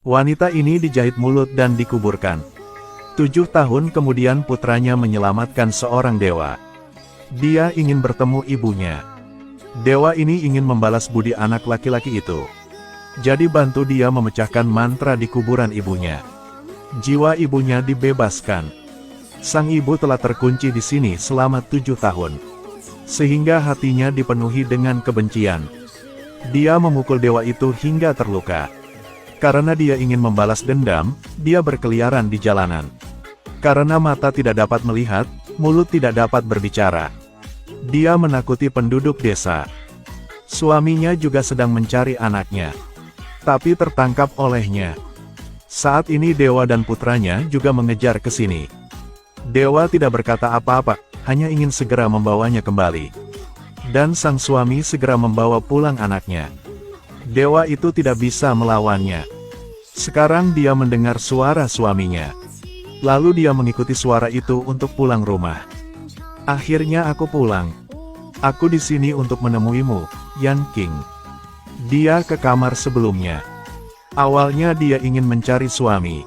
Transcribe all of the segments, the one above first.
Wanita ini dijahit mulut dan dikuburkan. 7 tahun kemudian putranya menyelamatkan seorang dewa. Dia ingin bertemu ibunya. Dewa ini ingin membalas budi anak laki-laki itu. Jadi bantu dia memecahkan mantra di kuburan ibunya. Jiwa ibunya dibebaskan. Sang ibu telah terkunci di sini selama 7 tahun. Sehingga hatinya dipenuhi dengan kebencian. Dia memukul dewa itu hingga terluka. Karena dia ingin membalas dendam, dia berkeliaran di jalanan. Karena mata tidak dapat melihat, mulut tidak dapat berbicara. Dia menakuti penduduk desa. Suaminya juga sedang mencari anaknya, tapi tertangkap olehnya. Saat ini dewa dan putranya juga mengejar ke sini. Dewa tidak berkata apa-apa, hanya ingin segera membawanya kembali. Dan sang suami segera membawa pulang anaknya. Dewa itu tidak bisa melawannya. Sekarang dia mendengar suara suaminya. Lalu dia mengikuti suara itu untuk pulang rumah. Akhirnya aku pulang. Aku di sini untuk menemuimu, Yan King. Dia ke kamar sebelumnya. Awalnya dia ingin mencari suami.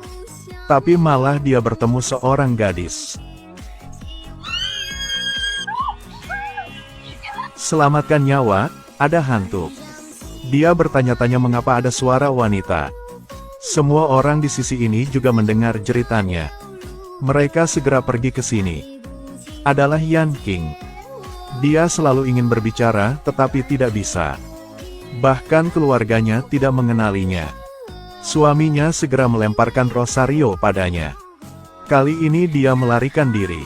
Tapi malah dia bertemu seorang gadis. Selamatkan nyawa, ada hantu. Dia bertanya-tanya mengapa ada suara wanita. Semua orang di sisi ini juga mendengar jeritannya. Mereka segera pergi ke sini. Adalah Yan King. Dia selalu ingin berbicara, tetapi tidak bisa. Bahkan keluarganya tidak mengenalinya. Suaminya segera melemparkan rosario padanya. Kali ini dia melarikan diri.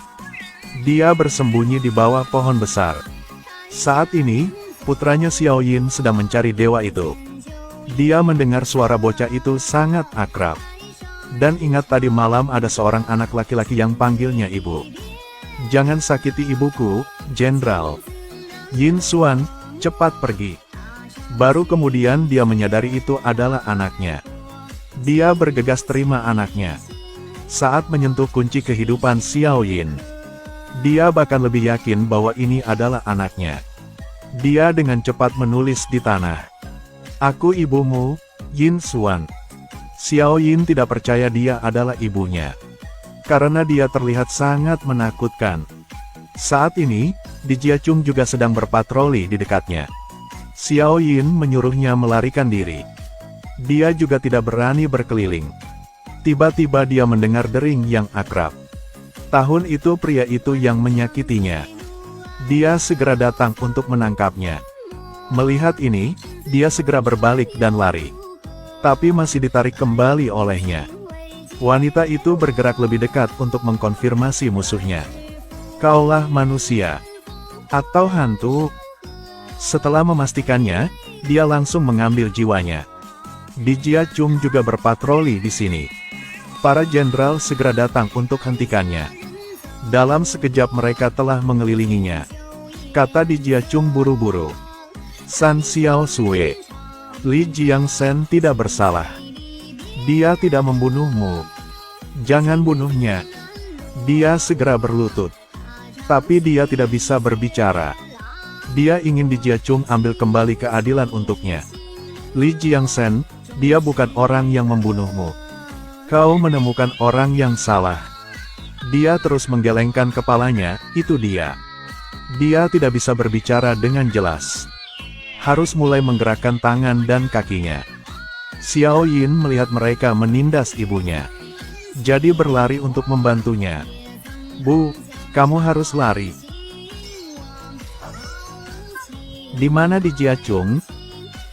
Dia bersembunyi di bawah pohon besar. Saat ini, putranya Xiao Yin sedang mencari dewa itu. Dia mendengar suara bocah itu sangat akrab. Dan ingat tadi malam ada seorang anak laki-laki yang panggilnya ibu. Jangan sakiti ibuku, Jenderal. Yin Xuan, cepat pergi. Baru kemudian dia menyadari itu adalah anaknya. Dia bergegas terima anaknya. Saat menyentuh kunci kehidupan Xiao Yin, dia bahkan lebih yakin bahwa ini adalah anaknya. Dia dengan cepat menulis di tanah. Aku ibumu, Yin Xuan. Xiao Yin tidak percaya dia adalah ibunya. Karena dia terlihat sangat menakutkan. Saat ini, Di Jiachung juga sedang berpatroli di dekatnya. Xiao Yin menyuruhnya melarikan diri. Dia juga tidak berani berkeliling. Tiba-tiba dia mendengar dering yang akrab. Tahun itu pria itu yang menyakitinya. Dia segera datang untuk menangkapnya. Melihat ini, dia segera berbalik dan lari. Tapi masih ditarik kembali olehnya. Wanita itu bergerak lebih dekat untuk mengkonfirmasi musuhnya. Kaulah manusia atau hantu? Setelah memastikannya, dia langsung mengambil jiwanya. Di Jiachung juga berpatroli di sini. Para jenderal segera datang untuk hentikannya. Dalam sekejap mereka telah mengelilinginya. Kata Di Jiachung buru-buru. San Xiao Sui, Li Jiangsen tidak bersalah. Dia tidak membunuhmu. Jangan bunuhnya. Dia segera berlutut. Tapi dia tidak bisa berbicara. Dia ingin Di Jiachung ambil kembali keadilan untuknya. Li Jiangsen, dia bukan orang yang membunuhmu. Kau menemukan orang yang salah. Dia terus menggelengkan kepalanya, itu dia. Dia tidak bisa berbicara dengan jelas. Harus mulai menggerakkan tangan dan kakinya. Xiao Yin melihat mereka menindas ibunya. Jadi berlari untuk membantunya. Bu, kamu harus lari. Di mana Di Jiachung?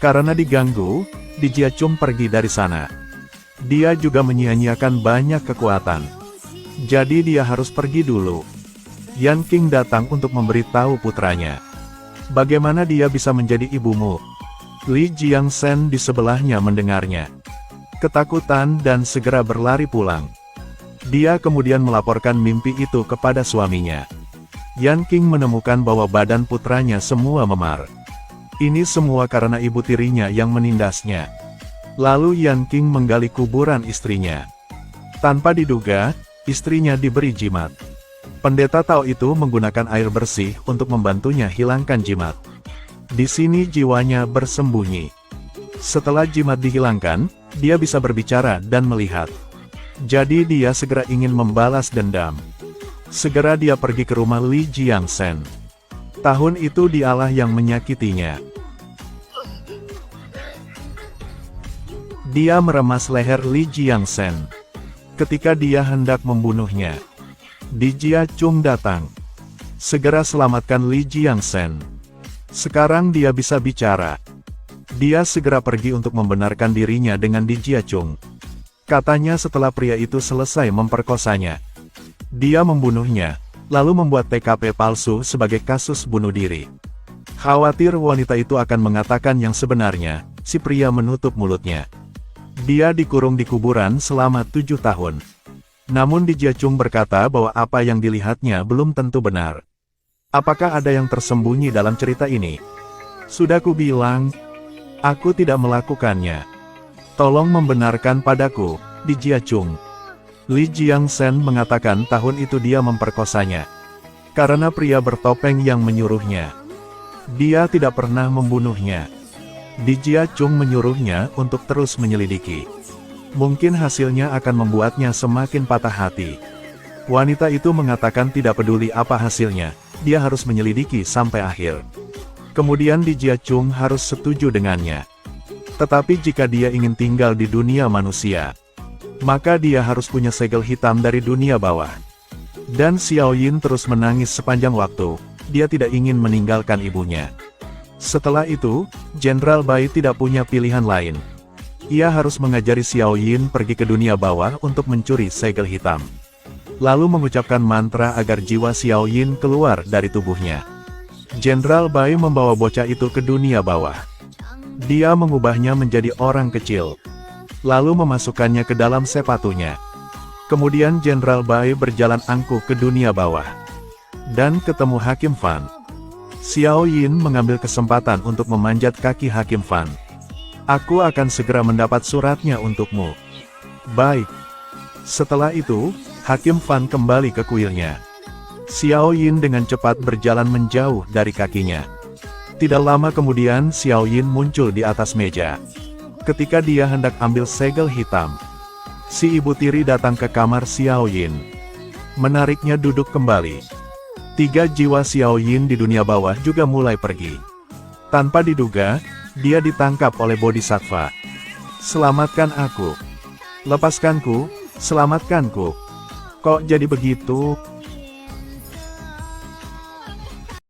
Karena diganggu, Di Jiachung pergi dari sana. Dia juga menyia-nyiakan banyak kekuatan. Jadi dia harus pergi dulu. Yan King datang untuk memberitahu putranya. Bagaimana dia bisa menjadi ibumu? Li Jiangsen di sebelahnya mendengarnya. Ketakutan dan segera berlari pulang. Dia kemudian melaporkan mimpi itu kepada suaminya. Yan King menemukan bahwa badan putranya semua memar. Ini semua karena ibu tirinya yang menindasnya. Lalu Yan King menggali kuburan istrinya. Tanpa diduga, istrinya diberi jimat. Pendeta Tao itu menggunakan air bersih untuk membantunya hilangkan jimat. Di sini jiwanya bersembunyi. Setelah jimat dihilangkan, dia bisa berbicara dan melihat. Jadi dia segera ingin membalas dendam. Segera dia pergi ke rumah Li Jiangsen. Tahun itu dialah yang menyakitinya. Dia meremas leher Li Jiangsen. Ketika dia hendak membunuhnya, Di Jiachung datang. Segera selamatkan Li Jiangsen. Sekarang dia bisa bicara. Dia segera pergi untuk membenarkan dirinya dengan Di Jiachung. Katanya setelah pria itu selesai memperkosanya, dia membunuhnya, lalu membuat TKP palsu sebagai kasus bunuh diri. Khawatir wanita itu akan mengatakan yang sebenarnya, si pria menutup mulutnya. Dia dikurung di kuburan selama 7 tahun. Namun Di Jiachung berkata bahwa apa yang dilihatnya belum tentu benar. Apakah ada yang tersembunyi dalam cerita ini? Sudah kubilang, aku tidak melakukannya. Tolong membenarkan padaku, Di Jiachung. Li Jiangsen mengatakan tahun itu dia memperkosanya. Karena pria bertopeng yang menyuruhnya. Dia tidak pernah membunuhnya. Di Jiachung menyuruhnya untuk terus menyelidiki. Mungkin hasilnya akan membuatnya semakin patah hati. Wanita itu mengatakan tidak peduli apa hasilnya, dia harus menyelidiki sampai akhir. Kemudian Di Jiachung harus setuju dengannya. Tetapi jika dia ingin tinggal di dunia manusia, maka dia harus punya segel hitam dari dunia bawah. Dan Xiao Yin terus menangis sepanjang waktu, dia tidak ingin meninggalkan ibunya. Setelah itu, Jenderal Bai tidak punya pilihan lain. Ia harus mengajari Xiao Yin pergi ke dunia bawah untuk mencuri segel hitam. Lalu mengucapkan mantra agar jiwa Xiao Yin keluar dari tubuhnya. Jenderal Bai membawa bocah itu ke dunia bawah. Dia mengubahnya menjadi orang kecil, lalu memasukkannya ke dalam sepatunya. Kemudian Jenderal Bai berjalan angkuh ke dunia bawah, dan ketemu Hakim Fan. Xiao Yin mengambil kesempatan untuk memanjat kaki Hakim Fan. Aku akan segera mendapat suratnya untukmu. Baik. Setelah itu, Hakim Fan kembali ke kuilnya. Xiao Yin dengan cepat berjalan menjauh dari kakinya. Tidak lama kemudian Xiao Yin muncul di atas meja. Ketika dia hendak ambil segel hitam, si ibu tiri datang ke kamar Xiao Yin. Menariknya duduk kembali. 3 jiwa Xiao Yin di dunia bawah juga mulai pergi. Tanpa diduga, dia ditangkap oleh Bodhisattva. Selamatkan aku. Lepaskanku, selamatkanku. Kok jadi begitu?